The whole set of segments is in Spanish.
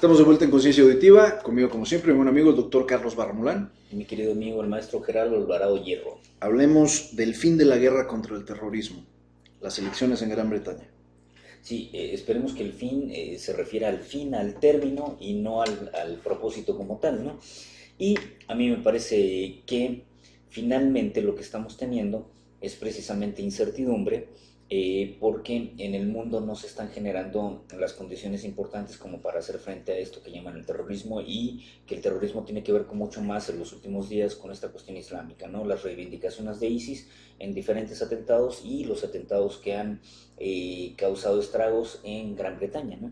Estamos de vuelta en Conciencia Auditiva, conmigo como siempre, mi buen amigo el doctor Carlos Barramulán. Y mi querido amigo, el maestro Gerardo Alvarado Hierro. Hablemos del fin de la guerra contra el terrorismo, las elecciones en Gran Bretaña. Sí, esperemos que el fin se refiera al fin, al término y no al propósito como tal, ¿no? Y a mí me parece que finalmente lo que estamos teniendo es precisamente incertidumbre, porque en el mundo no se están generando las condiciones importantes como para hacer frente a esto que llaman el terrorismo, y que el terrorismo tiene que ver con mucho más en los últimos días con esta cuestión islámica, ¿no? Las reivindicaciones de ISIS en diferentes atentados y los atentados que han causado estragos en Gran Bretaña, ¿no?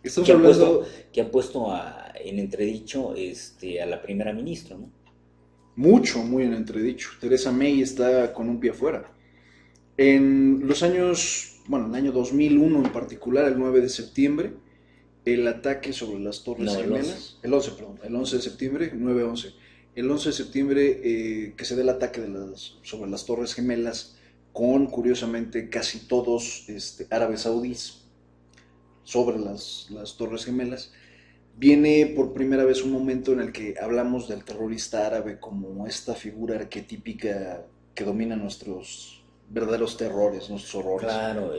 Estamos que ha puesto, hablando que ha puesto en entredicho a la primera ministra, ¿no? muy en entredicho. Theresa May está con un pie afuera. En los años, bueno, el año 2001 en particular, el 9 de septiembre, el ataque sobre las Torres No, el 11. Gemelas, el 11, perdón, el 11 de septiembre, 9-11, el 11 de septiembre que se dé el ataque sobre las Torres Gemelas con, curiosamente, casi todos árabes saudíes sobre las Torres Gemelas, viene por primera vez un momento en el que hablamos del terrorista árabe como esta figura arquetípica que domina nuestros verdaderos terrores, nuestros horrores. Claro,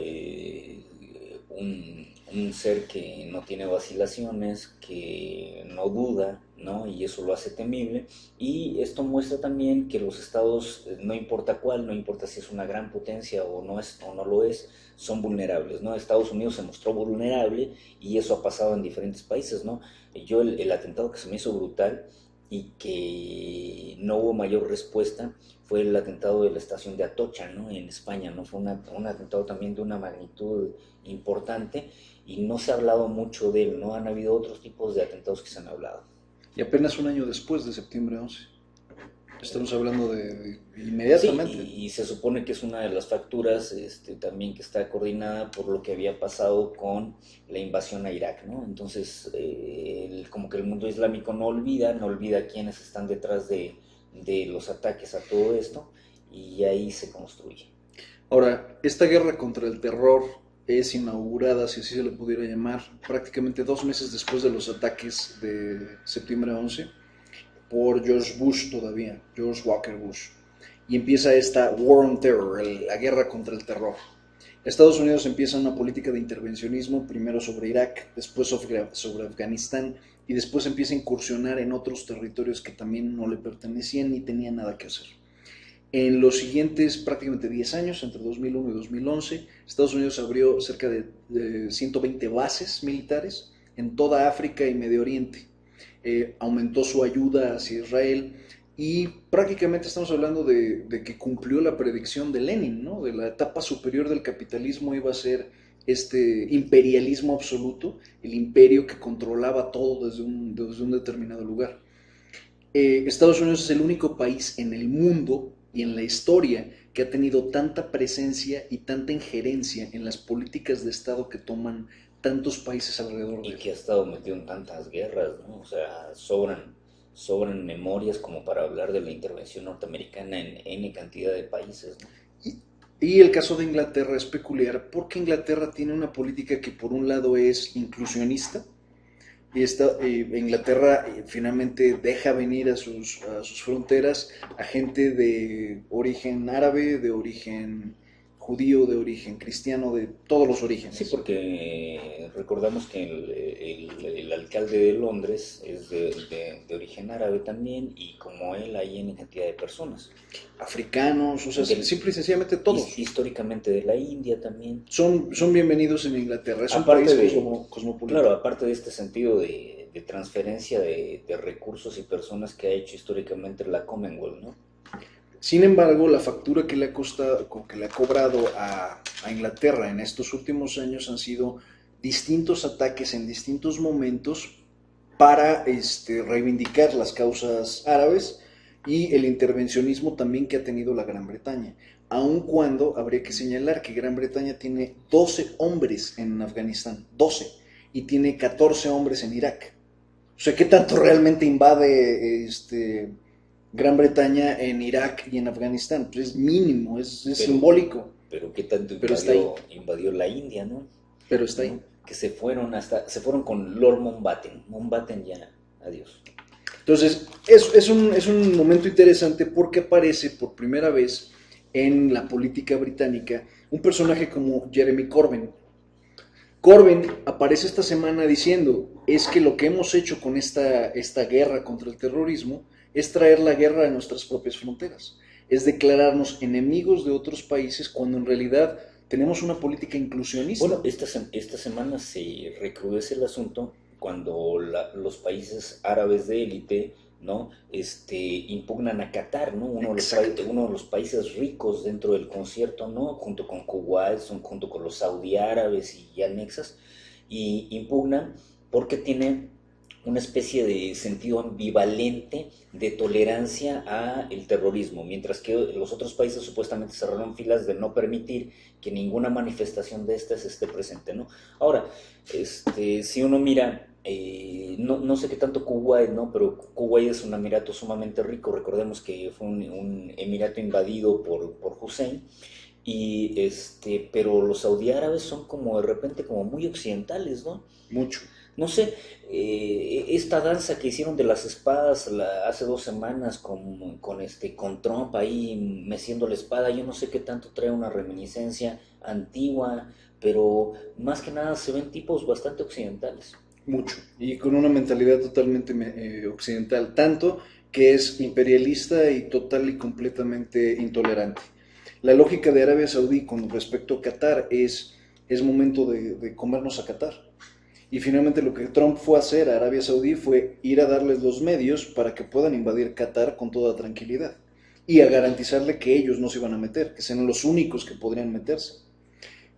un ser que no tiene vacilaciones, que no duda, ¿no? Y eso lo hace temible. Y esto muestra también que los estados, no importa cuál, no importa si es una gran potencia o no es o no lo es, son vulnerables, ¿no? Estados Unidos se mostró vulnerable y eso ha pasado en diferentes países, ¿no? Yo el atentado que se me hizo brutal y que no hubo mayor respuesta fue el atentado de la estación de Atocha, ¿no? En España, ¿no? Fue un atentado también de una magnitud importante y no se ha hablado mucho de él, ¿no? Han habido otros tipos de atentados que se han hablado. Y apenas un año después de septiembre 11. Estamos hablando de Sí, inmediatamente. y se supone que es una de las facturas también que está coordinada por lo que había pasado con la invasión a Irak, ¿no? Entonces, como que el mundo islámico no olvida quiénes están detrás de los ataques a todo esto, y ahí se construye. Ahora, esta guerra contra el terror es inaugurada, si así se le pudiera llamar, prácticamente 2 meses después de los ataques de septiembre 11 por George Bush todavía, George Walker Bush. Y empieza esta War on Terror, la guerra contra el terror. Estados Unidos empieza una política de intervencionismo, primero sobre Irak, después sobre Afganistán, y después empieza a incursionar en otros territorios que también no le pertenecían ni tenían nada que hacer. En los siguientes prácticamente 10 años, entre 2001 y 2011, Estados Unidos abrió cerca de 120 bases militares en toda África y Medio Oriente. Aumentó su ayuda hacia Israel y prácticamente estamos hablando de que cumplió la predicción de Lenin, ¿no? De la etapa superior del capitalismo iba a ser este imperialismo absoluto, el imperio que controlaba todo desde un determinado lugar. Estados Unidos es el único país en el mundo y en la historia que ha tenido tanta presencia y tanta injerencia en las políticas de Estado que toman tantos países alrededor de Y él. que ha estado metido en tantas guerras, ¿no? O sea, sobran memorias como para hablar de la intervención norteamericana en N cantidad de países, ¿no? Y, y el caso de Inglaterra es peculiar porque Inglaterra tiene una política que por un lado es inclusionista, y Inglaterra finalmente deja venir a sus fronteras a gente de origen árabe, de origen judío, de origen cristiano, de todos los Sí, orígenes. porque recordamos que el alcalde de Londres es de origen árabe también, y como él hay en cantidad de personas. Africanos, o sea, Del, simple y sencillamente todos históricamente de la India también. son bienvenidos en Inglaterra. Es un Aparte país de, cosmopolita. claro, aparte de este sentido de transferencia de recursos y personas que ha hecho históricamente la Commonwealth, ¿no? Sin embargo, la factura que le ha costado, que le ha cobrado a Inglaterra en estos últimos años han sido distintos ataques en distintos momentos para reivindicar las causas árabes y el intervencionismo también que ha tenido la Gran Bretaña. Aun cuando habría que señalar que Gran Bretaña tiene 12 hombres en Afganistán, 12, y tiene 14 hombres en Irak. O sea, ¿qué tanto realmente invade Gran Bretaña en Irak y en Afganistán? Pues es mínimo, es Pero, simbólico, pero qué tanto pero está ahí, invadió la India, ¿no? pero está ¿No? ahí. que se fueron con Lord Mountbatten. Mountbatten ya, adiós. Entonces, es un momento interesante porque aparece por primera vez en la política británica un personaje como Jeremy Corbyn. Corbyn aparece esta semana diciendo, es que lo que hemos hecho con esta guerra contra el terrorismo es traer la guerra a nuestras propias fronteras, es declararnos enemigos de otros países cuando en realidad tenemos una política inclusionista. Bueno, esta semana se recrudece el asunto cuando los países árabes de élite, ¿no? Impugnan a Qatar, ¿no? Exacto. Uno de los países ricos dentro del concierto, ¿no? Junto con Kuwait, junto con los saudí árabes y anexas, y impugnan porque tiene una especie de sentido ambivalente de tolerancia a el terrorismo, mientras que los otros países supuestamente cerraron filas de no permitir que ninguna manifestación de estas esté presente, ¿no? Ahora, si uno mira, no sé qué tanto Kuwait, ¿no? Pero Kuwait es un emirato sumamente rico, recordemos que fue un emirato invadido por Hussein, pero los saudí árabes son como de repente como muy occidentales, ¿no? Mucho. No sé, esta danza que hicieron de las espadas hace 2 semanas con Trump ahí meciendo la espada, yo no sé qué tanto trae una reminiscencia antigua, pero más que nada se ven tipos bastante occidentales. Mucho, y con una mentalidad totalmente occidental, tanto que es imperialista y total y completamente intolerante. La lógica de Arabia Saudí con respecto a Qatar es momento de comernos a Qatar. Y finalmente lo que Trump fue a hacer a Arabia Saudí fue ir a darles los medios para que puedan invadir Qatar con toda tranquilidad y a garantizarle que ellos no se iban a meter, que sean los únicos que podrían meterse.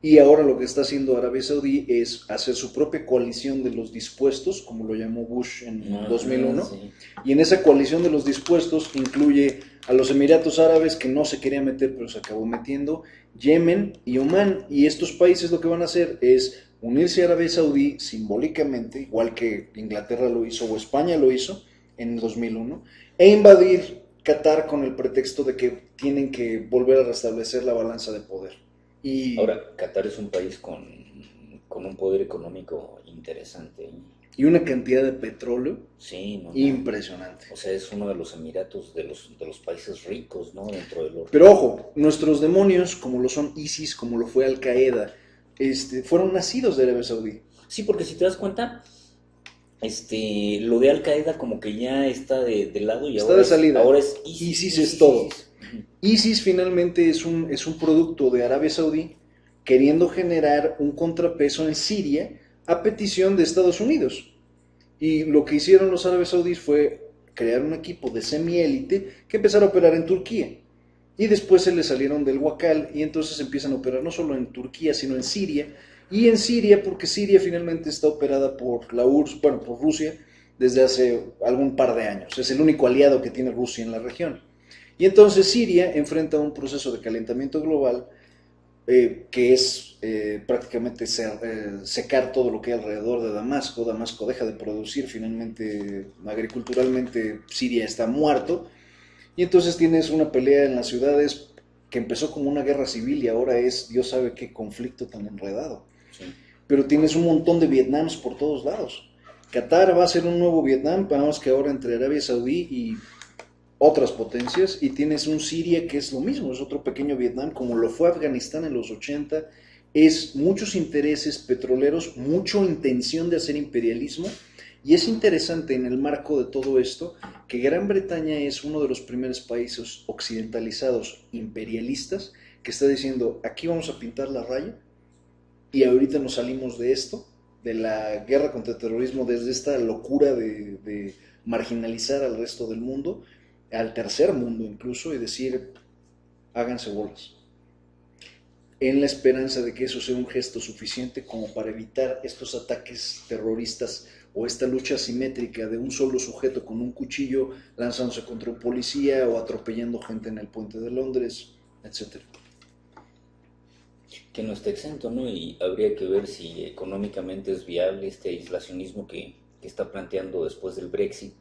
Y ahora lo que está haciendo Arabia Saudí es hacer su propia coalición de los dispuestos, como lo llamó Bush en Ajá, 2001. sí. Y en esa coalición de los dispuestos incluye a los Emiratos Árabes, que no se quería meter, pero se acabó metiendo, Yemen y Omán. Y estos países lo que van a hacer es unirse a Arabia Saudí simbólicamente, igual que Inglaterra lo hizo o España lo hizo en 2001, e invadir Qatar con el pretexto de que tienen que volver a restablecer la balanza de poder. Y Ahora, Qatar es un país con un poder económico interesante. y una cantidad de petróleo Sí, no, no. impresionante. O sea, es uno de los emiratos de los países ricos, ¿no? Dentro del orden. Pero ojo, nuestros demonios, como lo son ISIS, como lo fue Al Qaeda, fueron nacidos de Arabia Saudí. Sí, porque si te das cuenta, lo de Al Qaeda como que ya está de lado y Está ahora de es, salida. ahora es ISIS, ISIS es ISIS, todo. ISIS. Ujú. ISIS finalmente es un producto de Arabia Saudí queriendo generar un contrapeso en Siria a petición de Estados Unidos. Y lo que hicieron los árabes saudíes fue crear un equipo de semiélite que empezara a operar en Turquía. Y después se les salieron del huacal y entonces empiezan a operar no solo en Turquía, sino en Siria. Y en Siria, porque Siria finalmente está operada por la URSS, bueno, por Rusia, desde hace algún par de años. Es el único aliado que tiene Rusia en la región. Y entonces Siria enfrenta un proceso de calentamiento global que es prácticamente secar todo lo que hay alrededor de Damasco. Damasco deja de producir, finalmente agriculturalmente Siria está muerto, y entonces tienes una pelea en las ciudades que empezó como una guerra civil y ahora es Dios sabe qué conflicto tan enredado. Sí. Pero tienes un montón de Vietnams por todos lados. Qatar va a ser un nuevo Vietnam, nada más que ahora entre Arabia Saudí y otras potencias, y tienes un Siria que es lo mismo, es otro pequeño Vietnam, como lo fue Afganistán en los 80, es muchos intereses petroleros, mucha intención de hacer imperialismo, y es interesante en el marco de todo esto que Gran Bretaña es uno de los primeros países occidentalizados imperialistas que está diciendo, aquí vamos a pintar la raya, y ahorita nos salimos de esto, de la guerra contra el terrorismo, desde esta locura de marginalizar al resto del mundo, al tercer mundo incluso, y decir, háganse bolas, en la esperanza de que eso sea un gesto suficiente como para evitar estos ataques terroristas o esta lucha asimétrica de un solo sujeto con un cuchillo lanzándose contra un policía o atropellando gente en el puente de Londres, etcétera. Que no está exento, ¿no? Y habría que ver si económicamente es viable este aislacionismo que está planteando después del Brexit,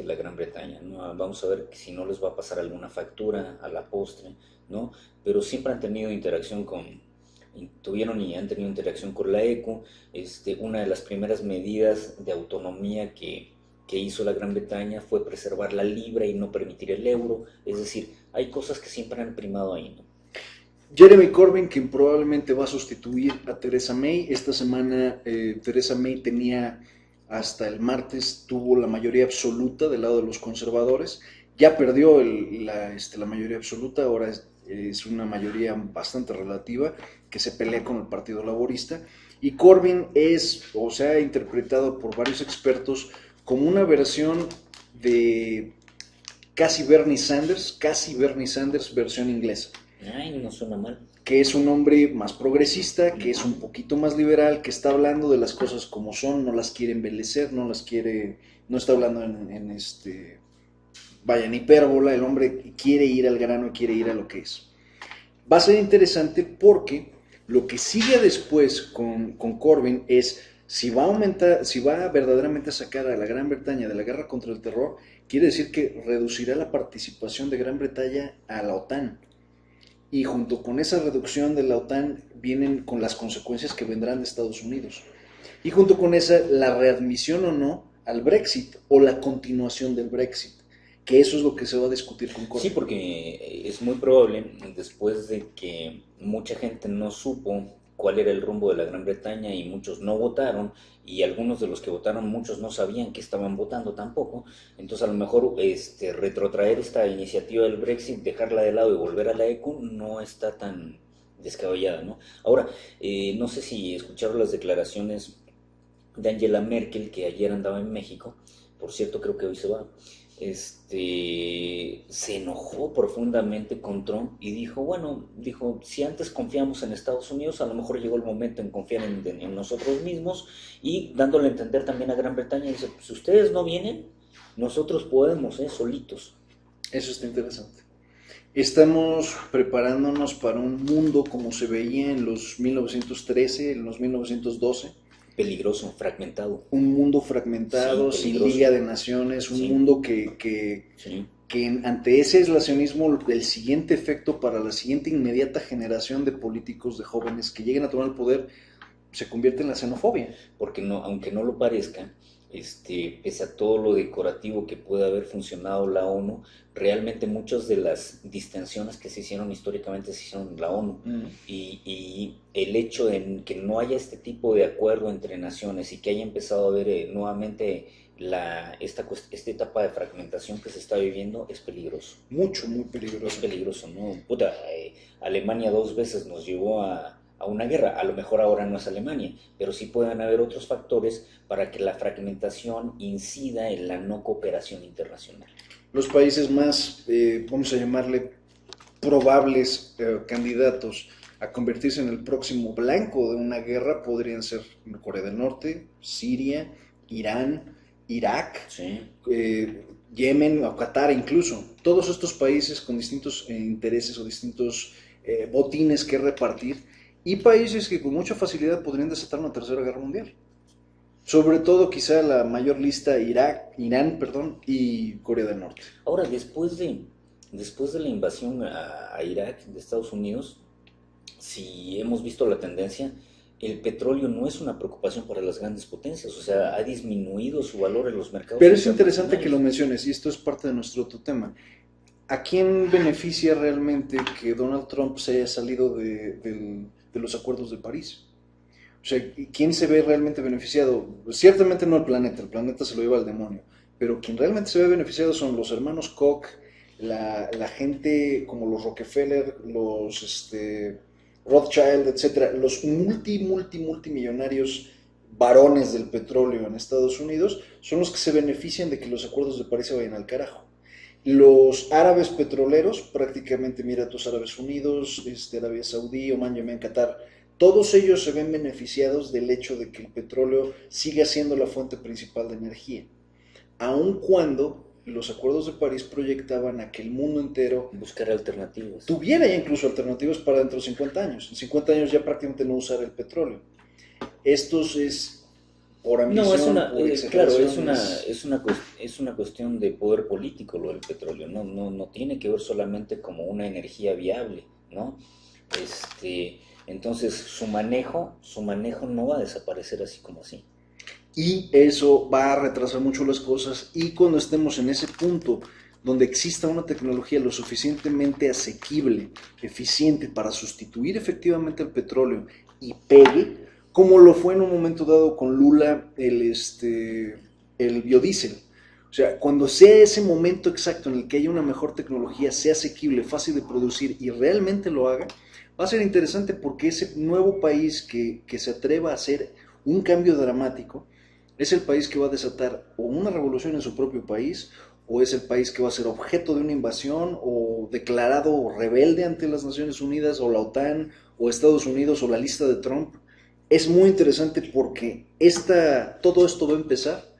la Gran Bretaña, ¿no? Vamos a ver si no les va a pasar alguna factura a la postre, ¿no? Pero siempre han tenido interacción tuvieron y han tenido interacción con la ECO. Una de las primeras medidas de autonomía que hizo la Gran Bretaña fue preservar la libra y no permitir el euro. Es decir, hay cosas que siempre han primado ahí, ¿no? Jeremy Corbyn, quien probablemente va a sustituir a Theresa May. Esta semana Theresa May tenía, hasta el martes, tuvo la mayoría absoluta del lado de los conservadores. Ya perdió la mayoría absoluta, ahora es una mayoría bastante relativa que se pelea con el Partido Laborista. Y Corbyn es, o se ha interpretado por varios expertos, como una versión de casi Bernie Sanders versión inglesa. Ay, no suena mal. Que es un hombre más progresista, que es un poquito más liberal, que está hablando de las cosas como son, no las quiere embellecer, no está hablando en hipérbola. El hombre quiere ir al grano y quiere ir a lo que es. Va a ser interesante porque lo que sigue después con Corbyn es si va verdaderamente a sacar a la Gran Bretaña de la guerra contra el terror, quiere decir que reducirá la participación de Gran Bretaña a la OTAN. Y junto con esa reducción de la OTAN vienen con las consecuencias que vendrán de Estados Unidos. Y junto con esa, la readmisión o no al Brexit o la continuación del Brexit, que eso es lo que se va a discutir con Corbyn. Sí, porque es muy probable, después de que mucha gente no supo cuál era el rumbo de la Gran Bretaña y muchos no votaron, y algunos de los que votaron, muchos no sabían que estaban votando tampoco. Entonces a lo mejor retrotraer esta iniciativa del Brexit, dejarla de lado y volver a la ECO no está tan descabellada, ¿no? Ahora, no sé si escucharon las declaraciones de Angela Merkel, que ayer andaba en México. Por cierto, creo que hoy se va. Se enojó profundamente con Trump y dijo, si antes confiamos en Estados Unidos, a lo mejor llegó el momento en confiar en nosotros mismos, y dándole a entender también a Gran Bretaña, dice, pues si ustedes no vienen, nosotros podemos, solitos. Eso está interesante. Estamos preparándonos para un mundo como se veía en los 1913, en los 1912. Peligroso, fragmentado. Un mundo fragmentado, sí, sin liga de naciones, un mundo que ante ese aislacionismo, el siguiente efecto para la siguiente inmediata generación de políticos, de jóvenes que lleguen a tomar el poder, se convierte en la xenofobia. Porque no, aunque no lo parezca, pese a todo lo decorativo que puede haber funcionado la ONU, realmente muchas de las distensiones que se hicieron históricamente se hicieron en la ONU. Y el hecho de que no haya este tipo de acuerdo entre naciones y que haya empezado a haber nuevamente esta etapa de fragmentación que se está viviendo es peligroso. Mucho, muy peligroso. Es peligroso, ¿no? Alemania 2 veces nos llevó a una guerra. A lo mejor ahora no es Alemania, pero sí pueden haber otros factores para que la fragmentación incida en la no cooperación internacional. Los países más, vamos a llamarle, probables candidatos a convertirse en el próximo blanco de una guerra podrían ser Corea del Norte, Siria, Irán, Irak, sí. Yemen o Qatar incluso. Todos estos países con distintos intereses o distintos botines que repartir, y países que con mucha facilidad podrían desatar una tercera guerra mundial. Sobre todo quizá la mayor lista Irán, y Corea del Norte. Ahora, después de la invasión a Irak de Estados Unidos, si hemos visto la tendencia, el petróleo no es una preocupación para las grandes potencias, o sea, ha disminuido su valor en los mercados. Pero es interesante que lo menciones, y esto es parte de nuestro otro tema. ¿A quién beneficia realmente que Donald Trump se haya salido de los acuerdos de París? O sea, ¿quién se ve realmente beneficiado? Ciertamente no el planeta se lo lleva al demonio, pero quien realmente se ve beneficiado son los hermanos Koch, la gente como los Rockefeller, los Rothschild, etcétera, los multimillonarios varones del petróleo en Estados Unidos son los que se benefician de que los acuerdos de París se vayan al carajo. Los árabes petroleros, prácticamente Emiratos Árabes Unidos, Arabia Saudí, Omán, Yemen, Qatar, todos ellos se ven beneficiados del hecho de que el petróleo siga siendo la fuente principal de energía, aun cuando los acuerdos de París proyectaban a que el mundo entero buscar alternativas, tuviera ya incluso alternativas para dentro de 50 años. En 50 años ya prácticamente no usar el petróleo. Estos es por ambición, es una cuestión de poder político lo del petróleo, no tiene que ver solamente como una energía viable, ¿no? Entonces su manejo no va a desaparecer así como así. Y eso va a retrasar mucho las cosas, y cuando estemos en ese punto donde exista una tecnología lo suficientemente asequible, eficiente para sustituir efectivamente el petróleo y pegue, como lo fue en un momento dado con Lula el biodiesel. O sea, cuando sea ese momento exacto en el que haya una mejor tecnología, sea asequible, fácil de producir y realmente lo haga, va a ser interesante, porque ese nuevo país que se atreva a hacer un cambio dramático es el país que va a desatar o una revolución en su propio país, o es el país que va a ser objeto de una invasión o declarado rebelde ante las Naciones Unidas o la OTAN o Estados Unidos o la lista de Trump. Es muy interesante porque todo esto va a empezar.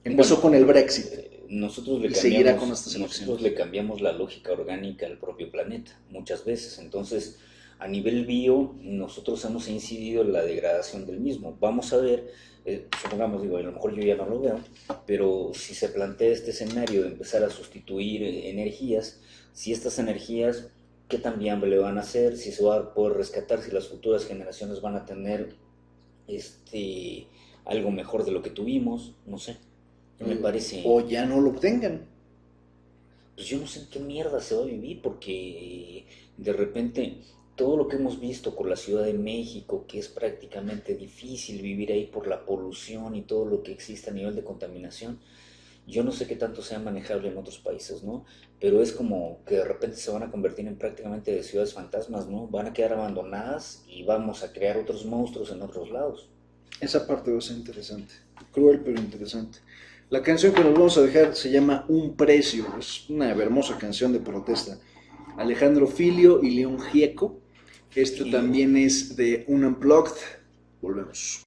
Empezó Bueno, con el Brexit nosotros le y seguirá con cambiamos, estas nosotros elecciones. le cambiamos la lógica orgánica al propio planeta muchas veces. Entonces, a nivel bio, nosotros hemos incidido en la degradación del mismo. Vamos a ver, supongamos, digo, a lo mejor yo ya no lo veo, pero si se plantea este escenario de empezar a sustituir energías, si estas energías, ¿qué tan viable van a ser? Si se va a poder rescatar, si las futuras generaciones van a tener este algo mejor de lo que tuvimos, no sé. Me parece, O ya no lo obtengan. pues yo no sé en qué mierda se va a vivir, porque de repente todo lo que hemos visto con la Ciudad de México, que es prácticamente difícil vivir ahí por la polución y todo lo que existe a nivel de contaminación, yo no sé qué tanto sea manejable en otros países, ¿no? Pero es como que de repente se van a convertir en prácticamente ciudades fantasmas, ¿no? Van a quedar abandonadas y vamos a crear otros monstruos en otros lados. Esa parte va a ser interesante. Cruel, pero interesante. La canción que nos vamos a dejar se llama Un Precio. Es una hermosa canción de protesta. Alejandro Filio y León Gieco. Este Lío. también es de un Unplugged. Volvemos.